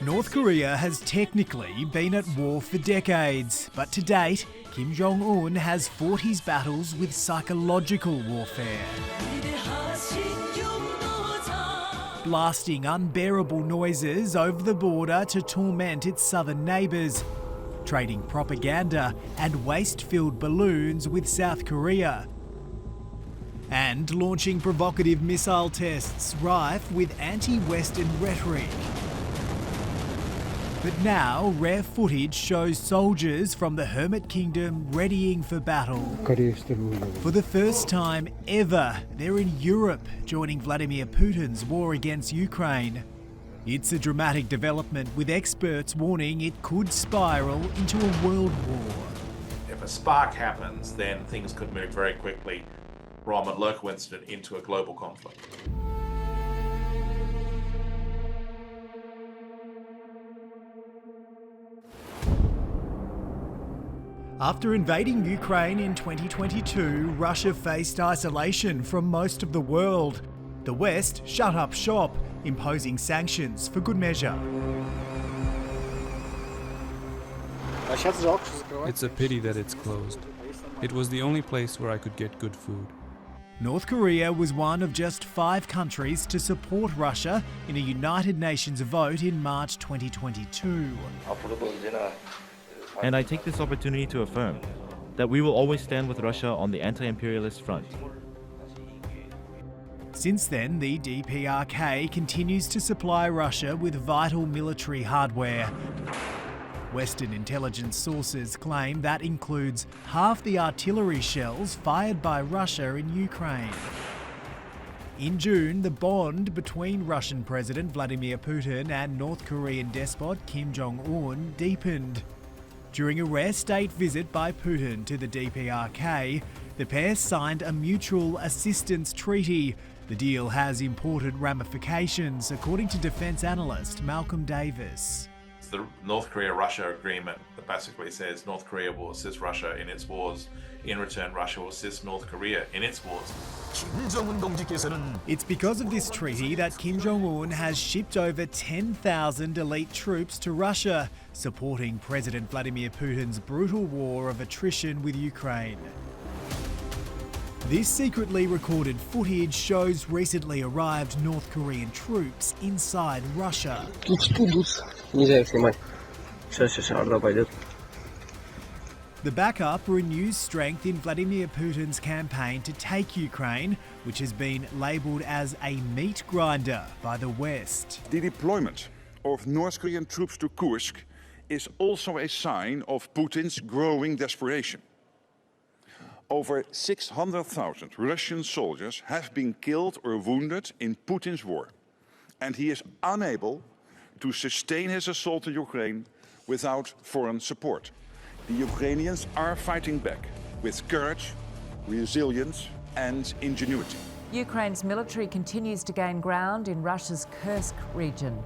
North Korea has technically been at war for decades, but to date, Kim Jong-un has fought his battles with psychological warfare. Blasting unbearable noises over the border to torment its southern neighbours, trading propaganda and waste-filled balloons with South Korea, and launching provocative missile tests rife with anti-Western rhetoric. But now, rare footage shows soldiers from the Hermit Kingdom readying for battle. For the first time ever, they're in Europe, joining Vladimir Putin's war against Ukraine. It's a dramatic development, with experts warning it could spiral into a world war. If a spark happens, then things could move very quickly from a local incident into a global conflict. After invading Ukraine in 2022, Russia faced isolation from most of the world. The West shut up shop, imposing sanctions for good measure. It's a pity that it's closed. It was the only place where I could get good food. North Korea was one of just 5 countries to support Russia in a United Nations vote in March 2022. And I take this opportunity to affirm that we will always stand with Russia on the anti-imperialist front. Since then, the DPRK continues to supply Russia with vital military hardware. Western intelligence sources claim that includes half the artillery shells fired by Russia in Ukraine. In June, the bond between Russian President Vladimir Putin and North Korean despot Kim Jong-un deepened. During a rare state visit by Putin to the DPRK, the pair signed a mutual assistance treaty. The deal has important ramifications, according to defence analyst Malcolm Davis. It's the North Korea-Russia agreement that basically says North Korea will assist Russia in its wars. In return, Russia will assist North Korea in its wars. It's because of this treaty that Kim Jong-un has shipped over 10,000 elite troops to Russia, supporting President Vladimir Putin's brutal war of attrition with Ukraine. This secretly recorded footage shows recently arrived North Korean troops inside Russia. The backup renews strength in Vladimir Putin's campaign to take Ukraine, which has been labelled as a meat grinder by the West. The deployment of North Korean troops to Kursk is also a sign of Putin's growing desperation. Over 600,000 Russian soldiers have been killed or wounded in Putin's war, and he is unable to sustain his assault on Ukraine without foreign support. The Ukrainians are fighting back with courage, resilience, and ingenuity. Ukraine's military continues to gain ground in Russia's Kursk region.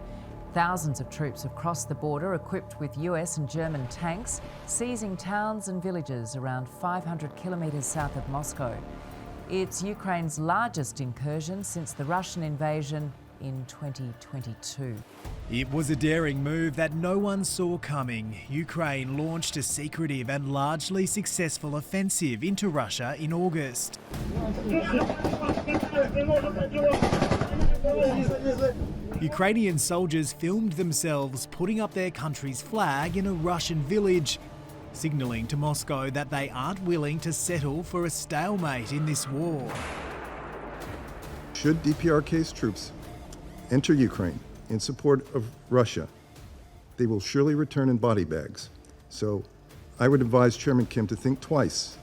Thousands of troops have crossed the border equipped with US and German tanks, seizing towns and villages around 500 kilometres south of Moscow. It's Ukraine's largest incursion since the Russian invasion in 2022. It was a daring move that no one saw coming. Ukraine launched a secretive and largely successful offensive into Russia in August. Ukrainian soldiers filmed themselves putting up their country's flag in a Russian village, signalling to Moscow that they aren't willing to settle for a stalemate in this war. Should DPRK's troops enter Ukraine in support of Russia, they will surely return in body bags. So I would advise Chairman Kim to think twice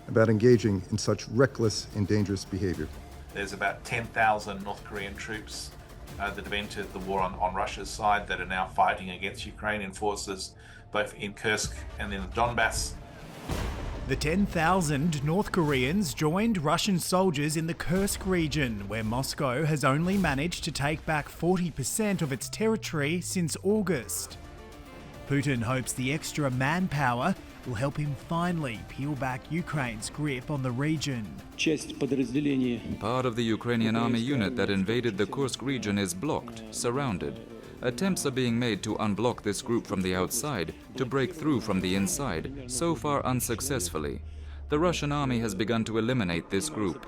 about engaging in such reckless and dangerous behavior. There's about 10,000 North Korean troops that have entered the war on Russia's side that are now fighting against Ukrainian forces, both in Kursk and in the Donbass. The 10,000 North Koreans joined Russian soldiers in the Kursk region, where Moscow has only managed to take back 40% of its territory since August. Putin hopes the extra manpower will help him finally peel back Ukraine's grip on the region. Part of the Ukrainian army unit that invaded the Kursk region is blocked, surrounded. Attempts are being made to unblock this group from the outside, to break through from the inside, so far unsuccessfully. The Russian army has begun to eliminate this group.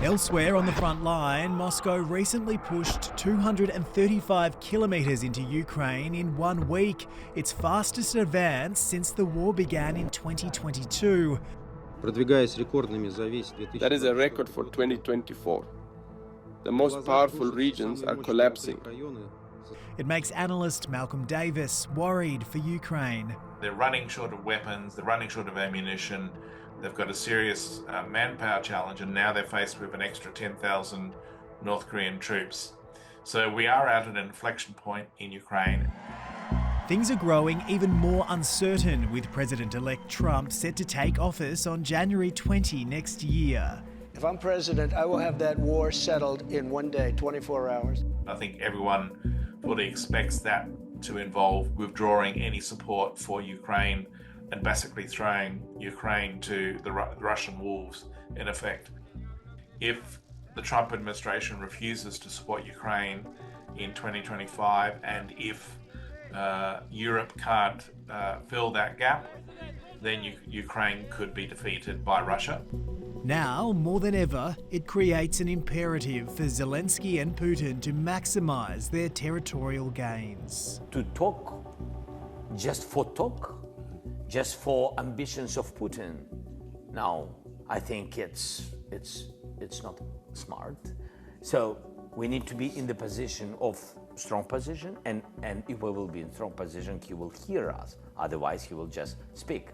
Elsewhere on the front line, Moscow recently pushed 235 kilometres into Ukraine in 1 week, its fastest advance since the war began in 2022. That is a record for 2024. The most powerful regions are collapsing. It makes analyst Malcolm Davis worried for Ukraine. They're running short of weapons, they're running short of ammunition, they've got a serious manpower challenge, and now they're faced with an extra 10,000 North Korean troops. So we are at an inflection point in Ukraine. Things are growing even more uncertain, with President-elect Trump set to take office on January 20 next year. If I'm president, I will have that war settled in 1 day, 24 hours. I think everyone fully expects that to involve withdrawing any support for Ukraine and basically throwing Ukraine to the Russian wolves, in effect. If the Trump administration refuses to support Ukraine in 2025, and if Europe can't fill that gap, then Ukraine could be defeated by Russia. Now, more than ever, it creates an imperative for Zelensky and Putin to maximise their territorial gains. To talk just for ambitions of Putin, now I think it's not smart. So we need to be in the position of strong position, and if we will be in strong position, he will hear us. Otherwise, he will just speak.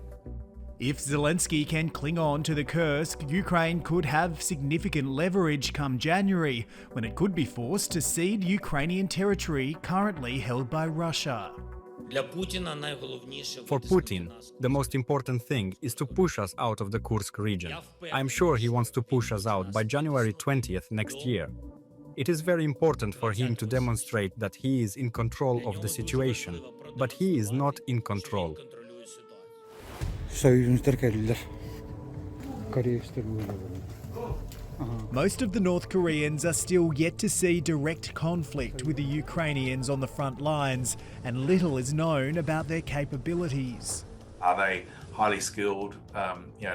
If Zelensky can cling on to the Kursk, Ukraine could have significant leverage come January, when it could be forced to cede Ukrainian territory currently held by Russia. For Putin, the most important thing is to push us out of the Kursk region. I'm sure he wants to push us out by January 20th next year. It is very important for him to demonstrate that he is in control of the situation, but he is not in control. Most of the North Koreans are still yet to see direct conflict with the Ukrainians on the front lines, and little is known about their capabilities. Are they highly skilled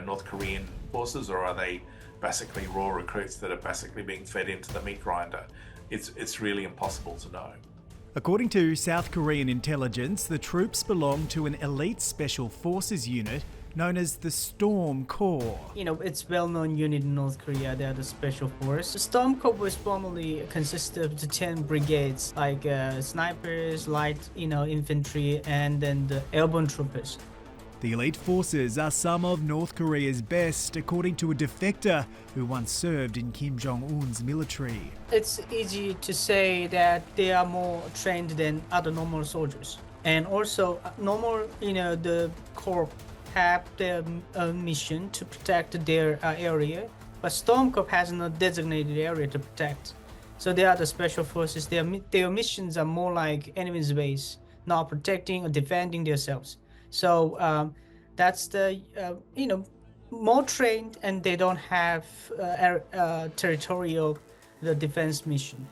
North Korean forces, or are they basically raw recruits that are basically being fed into the meat grinder? It's really impossible to know. According to South Korean intelligence, the troops belong to an elite special forces unit known as the Storm Corps. It's a well-known unit in North Korea. They are the special force. The Storm Corps was formerly consisted of the 10 brigades, like snipers, light, infantry, and then the airborne troopers. The elite forces are some of North Korea's best, according to a defector who once served in Kim Jong-un's military. It's easy to say that they are more trained than other normal soldiers. And also, the Corps have their mission to protect their area, but Storm Corps has no designated area to protect. So they are the special forces. Their missions are more like enemy's base, not protecting or defending themselves. So that's the, more trained, and they don't have territorial defense mission.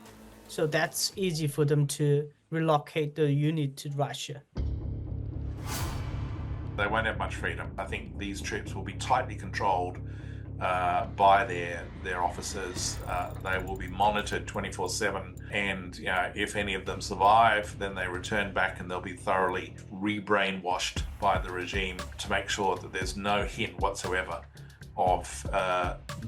So that's easy for them to relocate the unit to Russia. They won't have much freedom. I think these troops will be tightly controlled by their officers. They will be monitored 24/7, and if any of them survive, then they return back and they'll be thoroughly re-brainwashed by the regime to make sure that there's no hint whatsoever of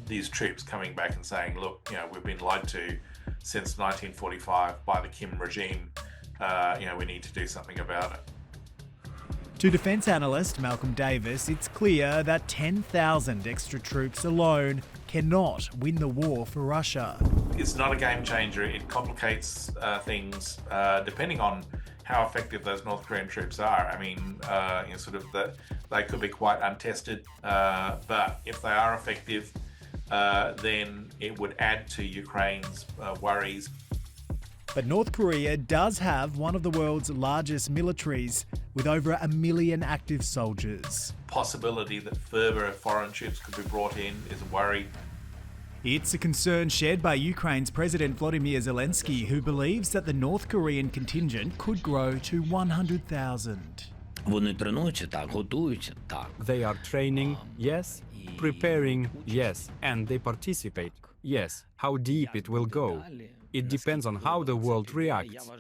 these troops coming back and saying, look, we've been lied to since 1945 by the Kim regime. We need to do something about it. To defence analyst Malcolm Davis, it's clear that 10,000 extra troops alone cannot win the war for Russia. It's not a game changer. It complicates things depending on how effective those North Korean troops are. I mean, they could be quite untested, but if they are effective, then it would add to Ukraine's worries. But North Korea does have one of the world's largest militaries, with over 1 million active soldiers. Possibility that further foreign troops could be brought in is a worry. It's a concern shared by Ukraine's President Volodymyr Zelensky, who believes that the North Korean contingent could grow to 100,000. They are training, yes. Preparing, yes. And they participate, yes. How deep it will go? It depends on how the world reacts.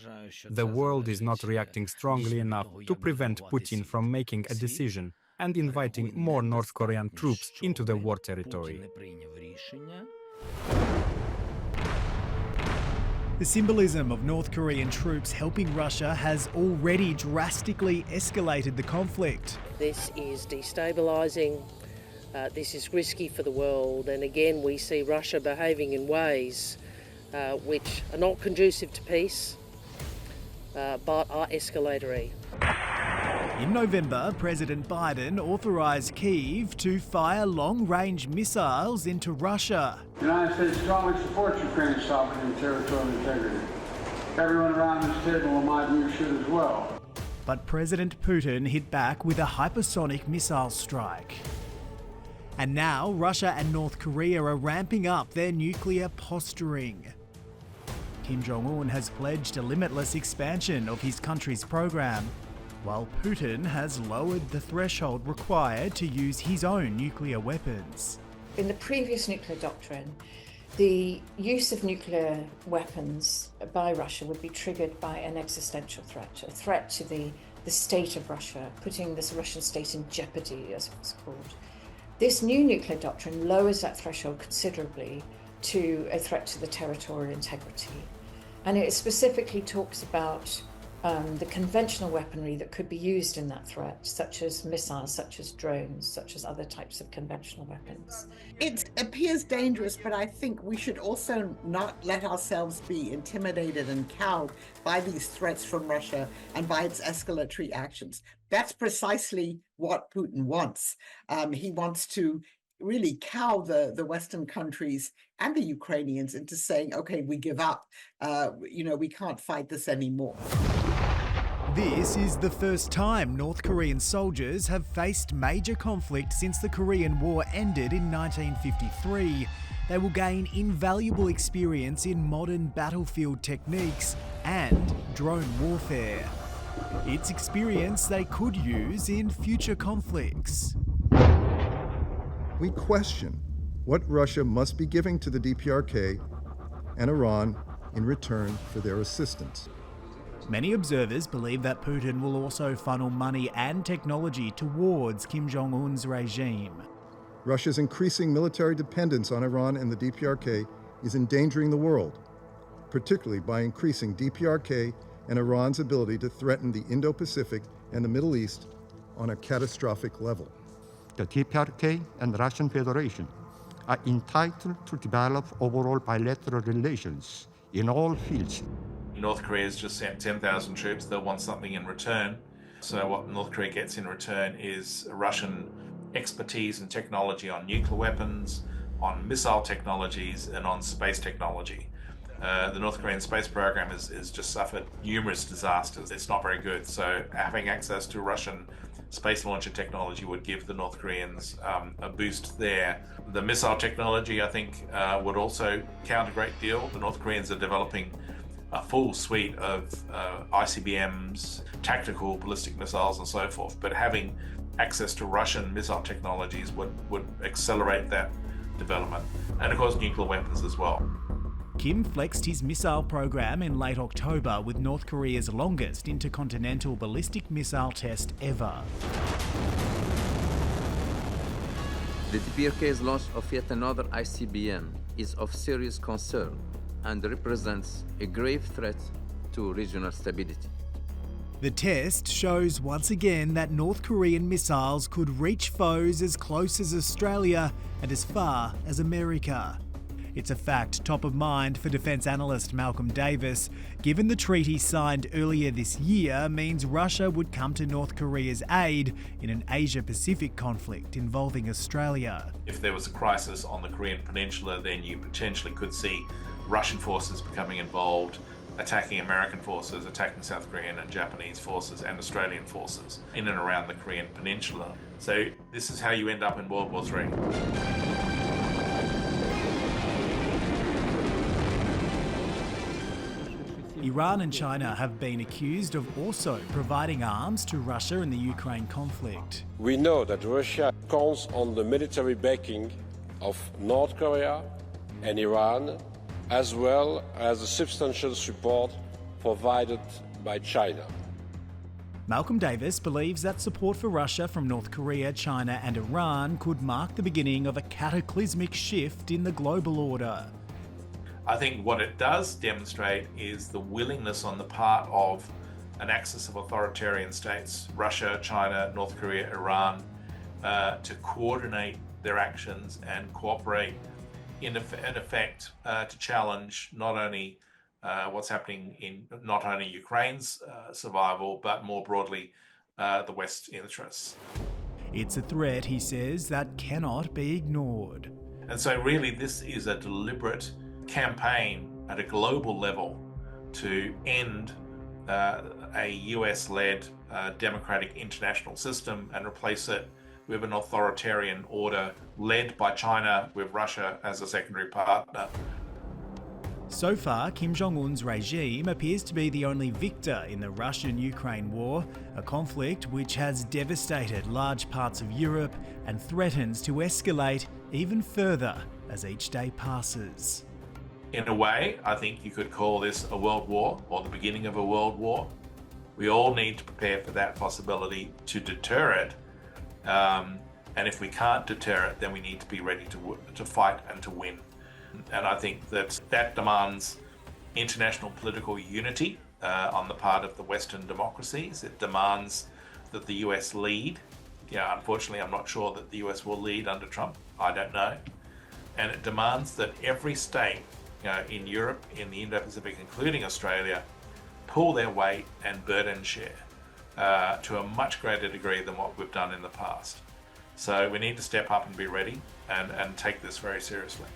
The world is not reacting strongly enough to prevent Putin from making a decision and inviting more North Korean troops into the war territory. The symbolism of North Korean troops helping Russia has already drastically escalated the conflict. This is destabilising, this is risky for the world, and again we see Russia behaving in ways which are not conducive to peace, but are escalatory. In November, President Biden authorised Kyiv to fire long-range missiles into Russia. The United States strongly supports Ukraine's sovereignty and territorial integrity. Everyone around this table, in my view, should as well. But President Putin hit back with a hypersonic missile strike. And now Russia and North Korea are ramping up their nuclear posturing. Kim Jong-un has pledged a limitless expansion of his country's program, while Putin has lowered the threshold required to use his own nuclear weapons. In the previous nuclear doctrine, the use of nuclear weapons by Russia would be triggered by an existential threat, a threat to the state of Russia, putting this Russian state in jeopardy, as it was called. This new nuclear doctrine lowers that threshold considerably to a threat to the territorial integrity. And it specifically talks about the conventional weaponry that could be used in that threat, such as missiles, such as drones, such as other types of conventional weapons. It appears dangerous, but I think we should also not let ourselves be intimidated and cowed by these threats from Russia and by its escalatory actions. That's precisely what Putin wants. He wants to really cow the Western countries and the Ukrainians into saying, okay, we give up. We can't fight this anymore. This is the first time North Korean soldiers have faced major conflict since the Korean War ended in 1953. They will gain invaluable experience in modern battlefield techniques and drone warfare. It's experience they could use in future conflicts. We question what Russia must be giving to the DPRK and Iran in return for their assistance. Many observers believe that Putin will also funnel money and technology towards Kim Jong-un's regime. Russia's increasing military dependence on Iran and the DPRK is endangering the world, particularly by increasing DPRK and Iran's ability to threaten the Indo-Pacific and the Middle East on a catastrophic level. The DPRK and the Russian Federation are entitled to develop overall bilateral relations in all fields. North Korea's just sent 10,000 troops. They'll want something in return. So what North Korea gets in return is Russian expertise and technology on nuclear weapons, on missile technologies, and on space technology. The North Korean space program has just suffered numerous disasters. It's not very good. So having access to Russian space launcher technology would give the North Koreans a boost there. The missile technology, I think, would also count a great deal. The North Koreans are developing a full suite of ICBMs, tactical ballistic missiles and so forth, but having access to Russian missile technologies would accelerate that development. And of course nuclear weapons as well. Kim flexed his missile program in late October with North Korea's longest intercontinental ballistic missile test ever. The DPRK's launch of yet another ICBM is of serious concern and represents a grave threat to regional stability. The test shows once again that North Korean missiles could reach foes as close as Australia and as far as America. It's a fact top of mind for defence analyst Malcolm Davis, given the treaty signed earlier this year means Russia would come to North Korea's aid in an Asia-Pacific conflict involving Australia. If there was a crisis on the Korean Peninsula, then you potentially could see Russian forces becoming involved, attacking American forces, attacking South Korean and Japanese forces and Australian forces in and around the Korean Peninsula. So this is how you end up in World War III. Iran and China have been accused of also providing arms to Russia in the Ukraine conflict. We know that Russia counts on the military backing of North Korea and Iran, as well as the substantial support provided by China. Malcolm Davis believes that support for Russia from North Korea, China and Iran could mark the beginning of a cataclysmic shift in the global order. I think what it does demonstrate is the willingness on the part of an axis of authoritarian states, Russia, China, North Korea, Iran, to coordinate their actions and cooperate in effect to challenge not only what's happening in not only Ukraine's survival, but more broadly the West's interests. It's a threat, he says, that cannot be ignored. And so really this is a deliberate campaign at a global level to end a US-led democratic international system and replace it with an authoritarian order led by China with Russia as a secondary partner. So far, Kim Jong-un's regime appears to be the only victor in the Russian-Ukraine war, a conflict which has devastated large parts of Europe and threatens to escalate even further as each day passes. In a way, I think you could call this a world war or the beginning of a world war. We all need to prepare for that possibility to deter it. And if we can't deter it, then we need to be ready to fight and to win. And I think that demands international political unity on the part of the Western democracies. It demands that the US lead. Unfortunately, I'm not sure that the US will lead under Trump. I don't know. And it demands that every state in Europe, in the Indo-Pacific, including Australia, pull their weight and burden share to a much greater degree than what we've done in the past. So we need to step up and be ready and take this very seriously.